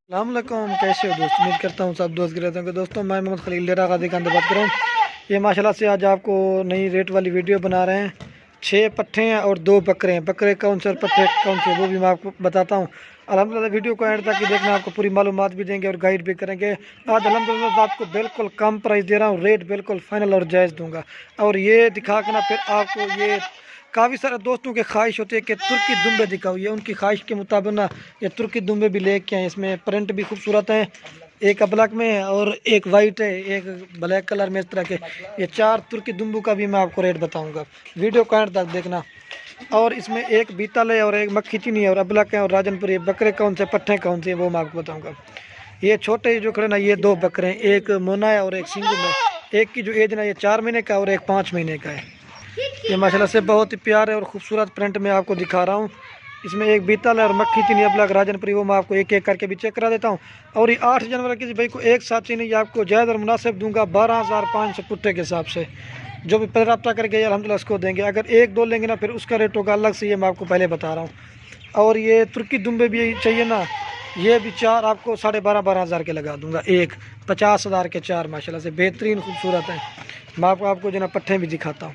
अस्सलामुअलैकुम, कैसे हो दोस्त। उम्मीद करता हूँ सब दोस्त गिरते होंगे। दोस्तों मैं मोहम्मद खलील डेरा गाजी खान से बात कर रहा हूँ। ये माशाल्लाह से आज आपको नई रेट वाली वीडियो बना रहे हैं। 6 पट्ठे हैं और 2 बकरे हैं। बकरे कौन से और पट्ठे कौन से वो भी मैं आपको बताता हूँ। अल्हम्दुलिल्लाह वीडियो को एंड तक ही देखना, आपको पूरी मालूमात भी देंगे और गाइड भी करेंगे। आज अल्हम्दुलिल्लाह आपको बिल्कुल कम प्राइस दे रहा हूँ, रेट बिल्कुल फाइनल और जायज़ दूँगा। और ये दिखा के ना फिर आपको ये काफ़ी सारे दोस्तों की ख्वाहिश होती है कि तुर्की दुम्बे दिखाओ। ये उनकी ख्वाहिश के मुताबिक ना ये तुर्की दुम्बे भी लेके आए। इसमें प्रिंट भी खूबसूरत है, एक अब्लक में है और एक वाइट है, एक ब्लैक कलर में। इस तरह के ये 4 तुर्की दुम्बू का भी मैं आपको रेट बताऊंगा। वीडियो को एंड तक देखना। और इसमें एक बीतल है और एक मक्खी चीनी है और अब्लक है और राजनपुरी। बकरे कौन से पट्ठे कौन से वो मैं आपको बताऊँगा। ये छोटे जो खड़े ना ये 2 बकरे हैं, एक मोना है और एक सिंगल है। एक की जो एज ना ये 4 महीने का और एक 5 महीने का है। ये माशाल्लाह से बहुत ही प्यारे और ख़ूबसूरत प्रिंट में आपको दिखा रहा हूँ। इसमें एक बीतल है और मक्खी चीनी अब्लक राजनपुरी, वो मैं आपको एक एक करके भी चेक करा देता हूँ। और ये 8 जनवरी किसी भाई को एक साथ चीनी ये आपको जायज़ और मुनासिब दूंगा 12,500 पुट्टे के हिसाब से। जो भी पर रब्ता करके अल्हम्दुलिल्लाह उसको देंगे। अगर 1-2 लेंगे ना फिर उसका रेट होगा अलग से, ये मैं आपको पहले बता रहा हूँ। और ये तुर्की दुम्बे भी चाहिए ना, ये भी 4 आपको 12,500 हज़ार के लगा दूंगा। एक 50,000 के 4 माशाल्लाह से बेहतरीन खूबसूरत है। मैं आपको जो ना पट्ठे भी दिखाता हूँ।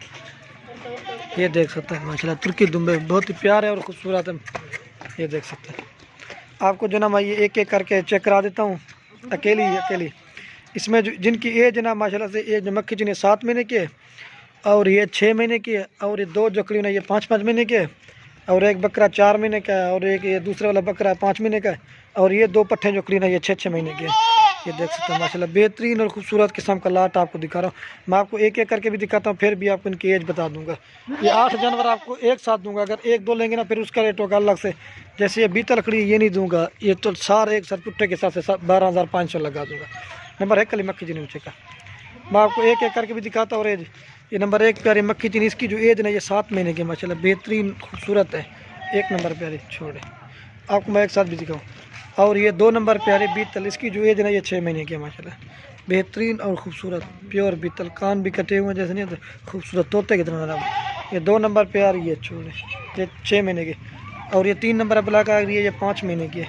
ये देख सकते हैं माशाल्लाह तुर्की दुम्बे बहुत ही प्यारे और ख़ूबसूरत है। ये देख सकते हैं। आपको जो ना मैं ये एक एक करके चेक करा देता हूँ, अकेली। इसमें जो जिनकी एज है ना माशाल्लाह से, एज मक्खी चीनी 7 महीने की है और ये 6 महीने की है। और ये 2 जकड़ी ना ये 5-5 महीने के है और एक बकरा 4 महीने का है और एक ये दूसरे वाला बकरा 5 महीने का है। और ये 2 पट्ठे जकड़ी ना ये 6-6 महीने के है। ये देख सकते हैं माशाल्लाह बेहतरीन और खूबसूरत किस्म का लाट आपको दिखा रहा हूँ। मैं आपको एक एक करके भी दिखाता हूँ, फिर भी आपको इनकी एज बता दूंगा। ये 8 जानवर आपको एक साथ दूंगा। अगर 1-2 लेंगे ना फिर उसका रेट होगा अलग से। जैसे ये बीतल लकड़ी ये नहीं दूंगा, ये तो सारे एक सर पुट्टे के हिसाब से 12,500 लगा दूंगा। नंबर 1 कली मक्खी चीनी नीचे का मैं आपको एक एक करके भी दिखाता हूँ। और एज ये नंबर 1 प्यारी मक्खी चीनी, इसकी जो एज ना ये 7 महीने की माशाल्लाह बेहतरीन खूबसूरत है। 1 नंबर प्यारी छोड़े आपको मैं एक साथ भी दिखाऊँ। और ये 2 नंबर प्यारे बीतल, इसकी जो एज है ना ये 6 महीने की है माशाल्लाह बेहतरीन और ख़ूबसूरत प्योर बीतल। कान भी कटे हुए जैसे नहीं होते, खूबसूरत तोते की तरह नरम। ये 2 नंबर प्यार ये छोड़े ये 6 महीने की। और ये 3 नंबर ब्लैक आ रही है, ये 5 महीने की है।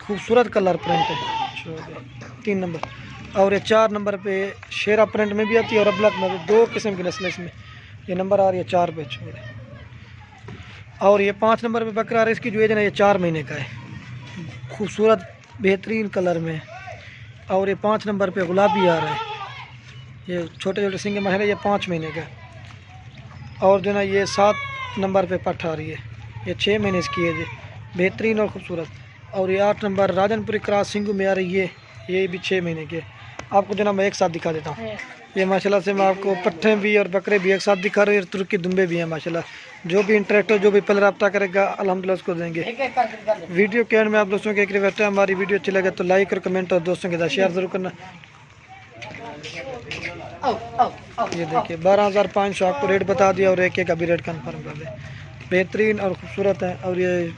खूबसूरत कलर प्रिंट है छोड़े 3 नंबर। और ये 4 नंबर पे शेरा प्रिंट में भी आती है और ब्लैक में भी। 2 किस्म की नस्लें इसमें। ये नंबर आ रही है 4 पे छोड़े। और ये 5 नंबर पे बकरा आ रहा है, इसकी जो एज है ना ये 4 महीने का है। खूबसूरत बेहतरीन कलर में। और ये 5 नंबर पे गुलाबी आ रहा है, ये छोटे छोटे सिंगे महल है, ये 5 महीने का। और जो ना ये 7 नंबर पे पट्ठ आ रही है, ये 6 महीने इसकी है बेहतरीन और ख़ूबसूरत। और ये 8 नंबर राजनपुरी क्रॉस सिंगू में आ रही है, ये भी 6 महीने की है। आपको जो ना मैं एक साथ दिखा देता हूँ। ये माशाल्लाह से मैं आपको पट्ठे भी और बकरे भी एक साथ दिखा रहे हैं। तुर्की दुम्बे भी हैं माशाल्लाह। जो भी इंटरेक्ट हो, जो भी पहले रब्ता करेगा अल्हम्दुलिल्लाह उसको देंगे। वीडियो के एंड में आप दोस्तों की एक रिक्वेस्ट है, हमारी वीडियो अच्छी लगे तो लाइक और कमेंट और दोस्तों के साथ शेयर ज़रूर करना। ये देखिए 12,500 आपको रेट बता दिया और एक एक अभी रेट कन्फर्म कर दे। बेहतरीन और ख़ूबसूरत है। और ये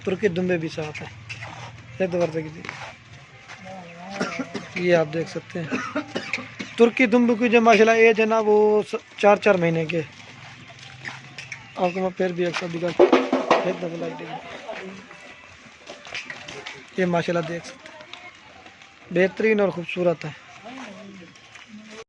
तुर्की दुम्बे भी साथ हैं। एक दो बार ये आप देख सकते हैं तुर्की दुम्बे की जो माशाल्लाह एज है ना वो 4-4 महीने के। आपको मैं फिर भी एक साथ दिखा, ये माशाल्लाह देख सकते हैं बेहतरीन और ख़ूबसूरत है।